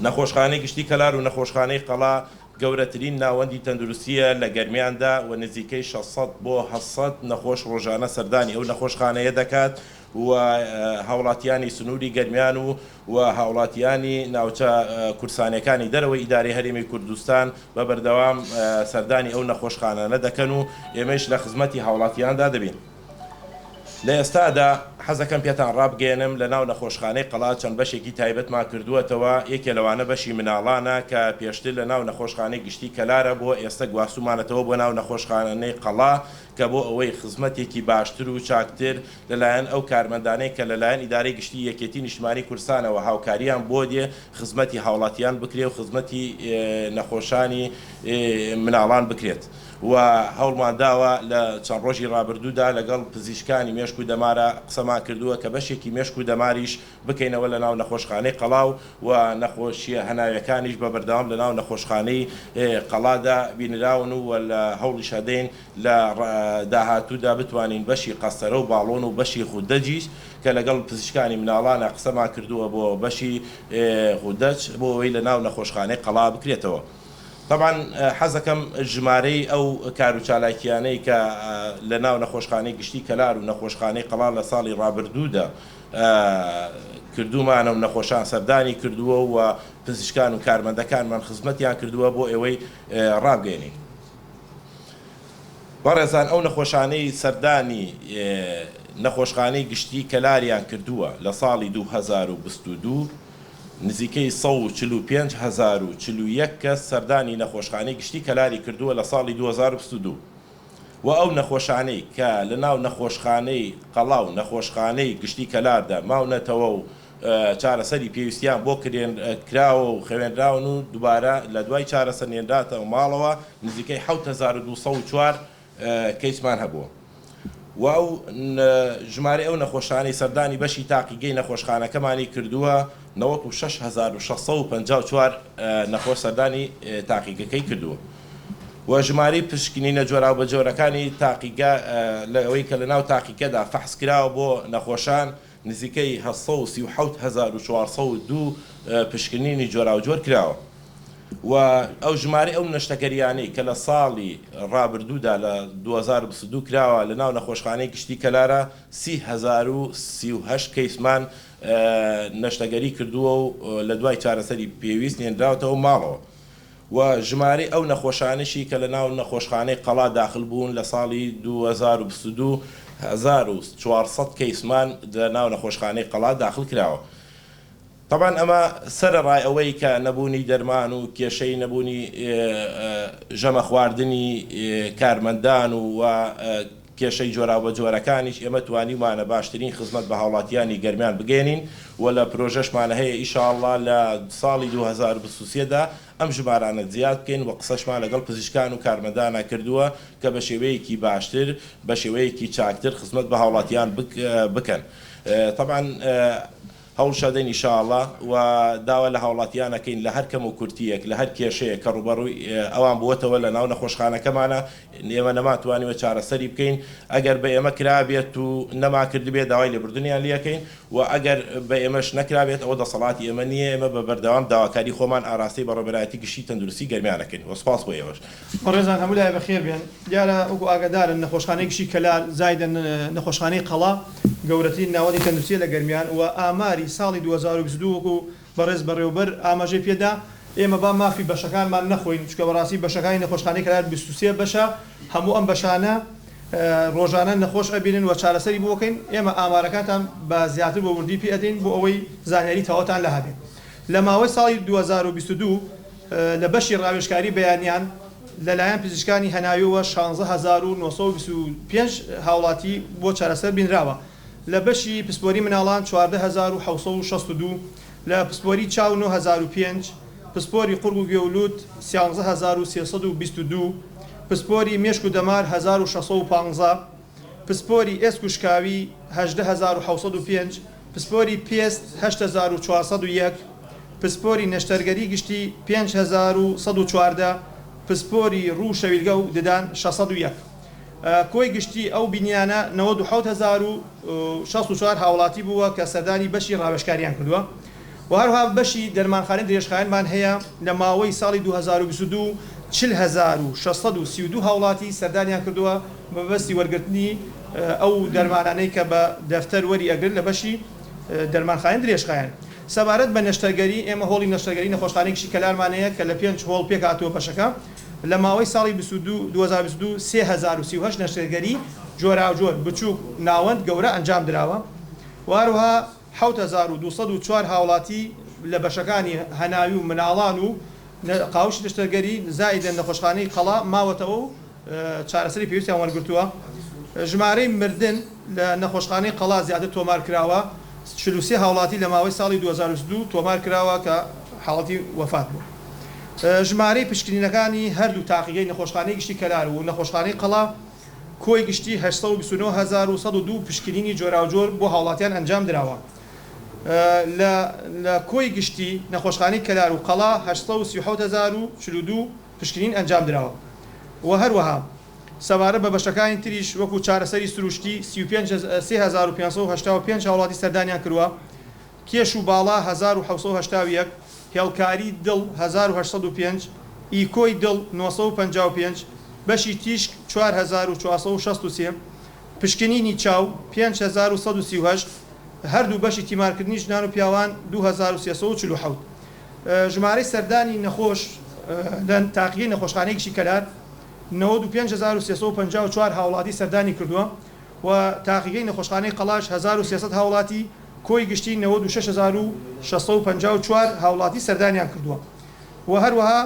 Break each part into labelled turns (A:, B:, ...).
A: نەخۆشخانەی گشتی کەلار و نەخۆشخانەی قەڵا گەورەترین ناوەندی تەندروستیە لە گەرمیاندا و نزیکەی 600 بۆ 700 نەخۆش ڕۆژانە سەردانی ئەو نەخۆشخانەیە دەکات و هاوڵاتیانی سنووری گەرمیان و هاوڵاتیانی ناوچە کورسانەکانی دەرەوەی ئیداری هەرێمی کوردستان بە بەردەوام سەردانی ئەو نەخۆشخانانە دەکەن و ئێمەش لە خزمەتی هاوڵاتیاندا دەبین. لە ئێستادا حەزەکەم پێتان ڕابگەێنم لە ناو نەخۆشخانەی قەڵا چەند بەشێکی تایبەتمان کردووەتەوە. یەکێ لەوانە بەشی مناڵانە کە پێشتر لە ناو نەخۆشخانەی گشتی کەلارە بۆ ئێستا گواستومانەتەوە بۆ ناو نەخۆشخانەی قەڵا کە بۆ ئەوەی خزمەتێکی باشتر و چاکتر لەلایەن ئەو کارمەندانەی کە لەلایەن ئیدارەی گشتی یەکێتی نیشتمانی کورسانەوە هاوکاریان بۆ دێ خزمەتی هاوڵاتیان بکرێ و خزمەتی نەخۆشانی مناڵان بکرێت. و هەوڵمان داوە لە چەند ڕۆژی ڕابردوودا لەگەڵ پزیشکانی مێشک و دەمارە قسەمان کردووە کە بەشێکی مێشک و دەماریش بکەینەوە لە ناو نەخۆشخانەی قەڵاو و نەخۆشیە هەناویەکانیش بە بەردەوام لە ناو نەخۆشخانەی قەڵادا بینراون و لە هەوڵی شەدەین لە داهاتوودا بتوانین بەشی قەستەرە و باڵۆن و بەشی خوددەجیش کە لەگەڵ پزیشکانی مناڵانە قسەمان کردووە بۆ بەشی خوددەج بۆ ئەوەی لە ناو نەخۆشخانەی قەڵا بکرێتەوە. طبعا حەزەکەم ژمارەی ئەو کاروچالاکیانەی کە لە ناو نەخۆشخانەی گشتی کەلار و نەخۆشخانەی قەڵا لە ساڵی ڕابردوودا کردومانە و نەخۆشان سەردانی کردووە و پزیشکان و کارمەندەکانمان خزمەتیان کردووە بۆ ئێوەی ڕابگەێنین. بەڕێزان ئەو نەخۆشانەی سەردانی نەخۆشخانەی گشتی کەلاریان کردووە لە ساڵی 2022 نزیکەی 145,041 کەس سەردانی نەخۆشخانەی گشتی کەلاری کردووە لە ساڵی 2022 و ئەو نەخۆشانەی کە لە ناو نەخۆشخانەی قەڵا و نەخۆشخانەی گشتی کەلاردا ماونەتەوە و چارەسەری پێویستیان بۆ کراوە و خوێنراون و دووبارە لە دوای چارەسەرێنراتەوە ماڵەوە نزیکەی 7,204 کەیسمان هەبووە. و ئەو ژمارە ئەو نەخۆشانەی سەردانی بەشی تاقیگەی نەخۆشخانەکەمانی کردووە 96,654 نەخۆش سەردانی تاقیگەکەی کردووە. و ژمارەی پشکنینە جۆرا و بەجۆرەکانی تاقیگە لە ئەوەی کە لە ناو تاقیکەدا فەحس کراوە بۆ نەخۆشان نزیکەی 737,402 پشکنینی جۆرا و جۆر کراوە. و ئەو ژمارە ئەو نەشتەگەریانەی کە لە ساڵی ڕابردوودا لە 2022 کراوە لە ناو نەخۆشخانەی گشتی کەلارە 30,038 کەیسمان نەشتەگەری کردووە و لە دوای چارەسەری پێویست نێنراوەتەوە ماڵەوە. و ژمارەی ئەو نەخۆشانشی کە لە ناو نەخۆشخانەی قەڵا داخل بوون لە ساڵی 2022 1400 کەیسمان لە ناو نەخۆشخانەی قەڵا داخل کراوە. طبعا ئەمە سەرڕای ئەوەی کە نەبوونی دەرمان و کێشەی نەبوونی ژەمە خواردنی کارمەندان و کێشەی جۆرا بە جۆرەکانیش ئێمە توانیمانە باشترین خزمەت بە هاوڵاتیانی گەرمیان بگەێنین و لە پرۆژەشمانە هەیە ئیشاءالله لە ساڵی 2023دا ئەم ژمارانە زیاد بکەین و قسەشمان لەگەڵ پزیشکان و کارمەندانە کردووە کە بە شێوەیەکی باشتر بە شێوەیەکی چاکتر خزمەت بە هاوڵاتیان بکەن. طبعا هەوڵ شەدەین ئینشاءالله و داوا لە هاوڵاتیانەکەین لە هەر کەم و کورتیەک لە هەر کێشەیە کە ڕوبەڕووی ئەوان بووەتەوە لە ناو نەخۆشخانەکەمانە ئێمە نەماتوانیوە چارەسەری بکەین. ئەگەر بە ئێمە کرابێت و نەماکرد بێت داوای لێبوردنیان لەکەین و ئەگەر بە ئێمەش نەکرابێت ئەوە دەسەڵاتی ئێمە نییە. ئێمە بە بەردەوام داواکاری خۆمان ئاراستی بەڕێبەرایەتی گشتی تەندروستی گەرمیانەکەین و سپاس بۆ ئێوەش.
B: ڕێزان هەموو لای بەخێر بێن. دیارە وەکو ئاگادارن نەخۆشخانەی گشتی کەلار زایدە نەخۆشخانەی قەڵا گەورەترین ناوەندی تەندروستی لە گەرمیان و ئاماری ساڵی 2022 وەکو بەڕێز بەڕێوەبەر ئاماژەی پێدا ئێمە با مافی بەشەکانمان نەخۆین چکە بەڕاستی بەشەکانی نەخۆشخانەی کەلار 23 بەشە هەموو ئەم بەشانە ڕۆژانە نەخۆش ئەبینن و چارەسەری بۆکەین. ئێمە ئامارەکانتان بە زیاتر بۆ وردی پێ ئەدەین بۆ ئەوەی زانیاری تەواوتان لە هەبێت. لە ماوەی ساڵی 2022 لە بەشی ڕاوێژکاری بەیانیان لەلایەن پزیشکانی هەناویەوە 16,925 هاوڵاتی بۆ چارەسەر بینراوە. لە بەشی پسپۆری مناڵان 14,762 لە پسپۆری چاو 9,005 پسپۆری قورگ و گێولوت 13,322 پسپۆری مێشک و دەمار 1,615 پسپۆری ئێسک و شکاوی 18,705 پسپۆری پێست 8,401 پسپۆری نەشتەرگەری گشتی 5,114 پسپۆری ڕوو شەویلگە و ددان 601. کۆی گشتی ئەو بینیانە 97,064 هاوڵاتی بووە کە سەردانی بەشی ڕاوێژکاریان کردووە و هەروها بەشی دەرمانخانەی درێژخایەنمان هەیە لە ماوەی ساڵی 2022 40632 هاوڵاتی سەردانیان کردووە بەبەستی وەرگرتنی ئەو دەرمانانەی کە بە دەفتەر وەری ئەگرن لە بەشی دەرمانخانەی درێژخایەن. سەبارەت بە نەشتەرگەری ئێمە هۆڵی نەشتەرگەری نەخۆشخانەیەکی کەلارمانەیە کە لە 5 هۆڵ پێک هاتووە بەشەکە لە ماوەی ساڵی 2022 3038 نەشتەرگەری جۆراوجۆر بچووک ناوەند گەورە ئەنجام درراوە و هەروها 7204 هاوڵاتی لە بەشەکانی هەناوی و مناڵان و قاوشی نەشتەرگەری زائیدە نەخۆشخانەی قەڵا ماوەتەوە و چارەسەری پێویستیان وەرگرتووە. ژمارەی مردن لە نەخۆشخانەی قەڵا زیاتر تۆمار کراوە 43 هاوڵاتی لە ماوەی ساڵی 2022 تۆمار کراوە کە حاڵەتی وەفات بوو. ژمارەی پشکنینەکانی هەردوو تاقیگەی نەخۆشخانەی گشتی کەلار و نەخۆشخانەی قەڵا کۆی گشتی 829102 پشکنینی جۆراوجۆر بۆ هاوڵاتیان ئەنجام درراوە. لە کۆی گشتی نەخۆشخانەی کەلار و قەڵا 837042 پشکنین ئەنجام درراوە و هەروەها سەبارە بە بەشەکانی تریش وەکو چارەسەری سروشتی 3585 هاوڵاتی سەردانیان کردووە، کێش و باڵا 1970 هێڵکاری دڵ 1805 ئیکۆی دڵ 955 بەشی تیشک 4463 پشکنینی چاو 5138 هەردوو بەشی تیمارکردنی ژنان و پیاوان 2347 ژمارەی سەردانی نەخۆش لە تاقیگەی نەخۆشخانەیەکی کەلار 95354 هاوڵاتی سەردانی کردووە و تاقیگەی نەخۆشخانەی قەڵاش 1300 هاوڵاتی کۆی گشتی 96654 هاوڵاتی سەردانیان کردووە و هەروەها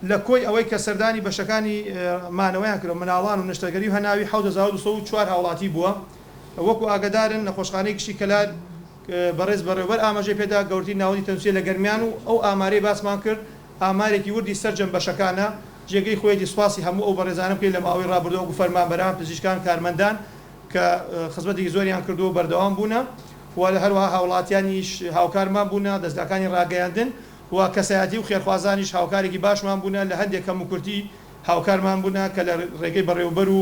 B: لە کۆی ئەوەی کە سەردانی بەشەکانی مانەوەیان کردو مناڵان و نەشتەرگەری و هەناوی 7204 هاوڵاتی بووە. وەکو ئاگدارن نەخۆشخانەی گشتی کەلار بەڕێز بەڕێوەبەر ئاماژەی پێدا گەورەی ناوەندی تەنووسیە لە گەرمیان و ئەو ئامارەی باسمان کرد ئامارێکی وردی سەرجەم بەشەکانە جێگەی خۆیەتی سوپاسی هەموو ئەو بەڕێزانە بکەین لە ماوەی ڕابردووە و فەرمانبەران پزیشکان کارمەندان کە خزمەتێکی زۆریان کردو بەردەوام بوونە و لە هەروەها هاوڵاتیانیش هاوکارمان بوونە دەستگاکانی ڕاگەیاندن و کەسایەتی و خێرخوازانیش هاوکارێکی باشمان بوونە لە هەندێک کەم و کورتی هاوکارمان بوونە کە لە ڕێگەی بەڕێوەبەر و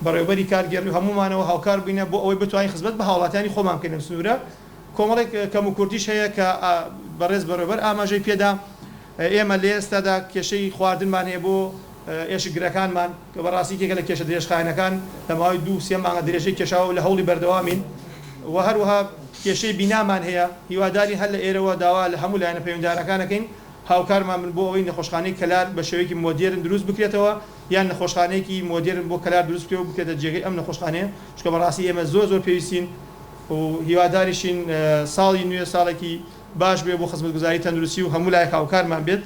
B: بەڕێوەبەری کارگەری و هەمومانەوە هاوکار بووینە بۆ ئەوەی بتوانین خزمەت بە هاوڵاتیانی خۆمان بکەین. سنوورە کۆمەڵێک کەم و کورتیش هەیە کە بەڕێز بەڕێوەبەر ئاماژەی پێدا ئێمە لە ئێستادا کێشەی خواردنمان هەیە بۆ ئێشگرەکانمان کە بەڕاستی تێکە لە کێشە درێژخایەنەکان لە ماوەی 2-3 مانگە درێژەی کێشاوە لە هەوڵی بەردەوامین و هەروەها کێشەی بینامان هەیە هیواداری هەر لە ئێرەوە داوا لە هەموو لایەنە پەیوەنددارەکانەکەین هاوکارمان من بۆ ئەوەی نەخۆشخانەی کەلار بە شێوەیەکی مۆدێرن دروست بکرێتەوە یان نەخۆشخانەیەکی مۆدێرن بۆ کەلار دروست بکرێت و بکرێتە جێگەی ئەم نەخۆشخانەیە چکە بەڕاستی ئێمە زۆر پێویستین و هیواداریشین ساڵی نوێ ساڵێکی باش بێ بۆ خزمەتگوزاری تەندروستی و هەموو لای هاوکارمان بێت.